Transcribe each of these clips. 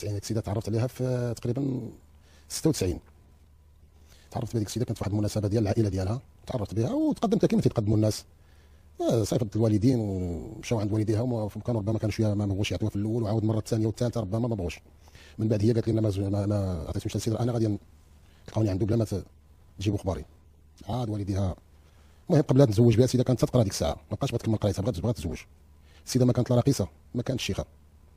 يعني السيده تعرفت عليها في تقريبا 96. تعرفت بهذيك السيده كانت واحد المناسبه ديال العائله ديالها، تعرفت بها وتقدمت كيما تيتقدموا الناس. صيفطت الوالدين ومشاو عند والديها وكانوا ربما كانوا شويه ما بغوش يعطيوها في الاول، وعاود المره الثانيه والثالثه ربما ما بغوش. من بعد هي قالت لي ما عطيتهمش السيده، انا غادي تلقاوني عنده بلا ما تجيبوا خباري. عاد والديها المهم قبل نتزوج بها السيده كانت تقرا ديك الساعه، ما بقاش تكمل قرايتها، بغات تزوج. السيده ما كانت لا راقصه ما كانتش شيخه.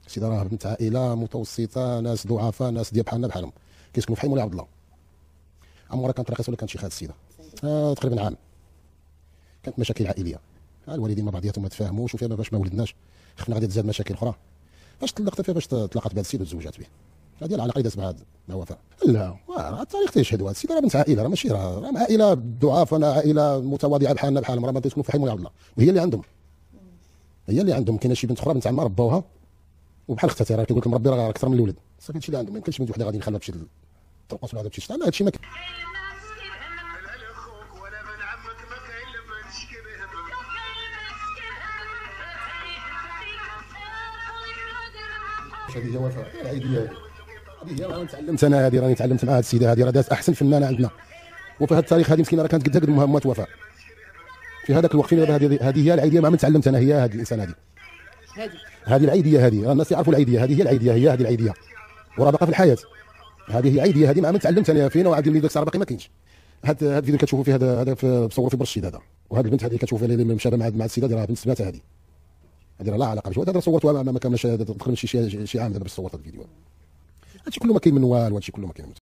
السيده راه بنت عائله متوسطه، ناس ضعفاء، ناس ديال بحالهم كيسكنوا في حي مولاي عبد الله. عمرها كانت راقصه ولا كانت شيخه هذه السيده؟ تقريبا عام. كانت مشاكل عائليه، الوالدين مع بعضياتهم ما تفاهموش، وفيها باش ما ولدناش خفنا غادي تزاد مشاكل اخرى. فاش طلقت فيها، باش تلاقات بهذا السيد وتزوجات به. هذه العلاقه اللي دازت مع وفاء. لا راه التاريخ تيشهد، هذه السيده راه بنت عائله، راه ماشي راه عائله ضعاف، انا عائله متواضعه بحالهم، راه ما تسكنوا في حي مولاي عبد الله، وهي اللي عندهم. هي اللي عندهم. كاينه شي بنت اخرى بنت عمها ربوها وبحال اختها، راه كيقول لك مربي راه اكثر من الولد. صافي هادشي اللي عندهم. ما يمكنش بنت وحده غادي نخليها بشي ترقص ولا بشي شتا. لا هادشي ما كاين. هذه هي وفاء العيديه. هذه هي راني تعلمت، انا هذه راني تعلمت مع هذه السيده، هذه راه دازت احسن فنانه عندنا. وفي هذا التاريخ هذه مسكينه راه كانت قد مهمات وفاء في هذاك الوقت. هذه هي العيديه، ما من تعلمت انا، هي هذه الانسان هذه العيديه، هذه الناس يعرفوا العيديه، هذه هي العيديه، هي هذه العيديه وراه باقا في الحياه. هذه هي عيديه، هذه ما من تعلمت انا فينا، وعاد اللي داك باقي ما كاينش. هذا الفيديو كتشوفوا فيه هذا مصور في برشيد هذا، وهذه البنت هذه كتشوفوا اللي مشابه مع السيده، راه بنت سماتها هذه راه لا علاقه بشي. هذا صورتها ما كملش تقريبا شي عام دابا باش صورت هذا الفيديو. هادشي كله ما كاين من والو، هادشي كله ما كاين.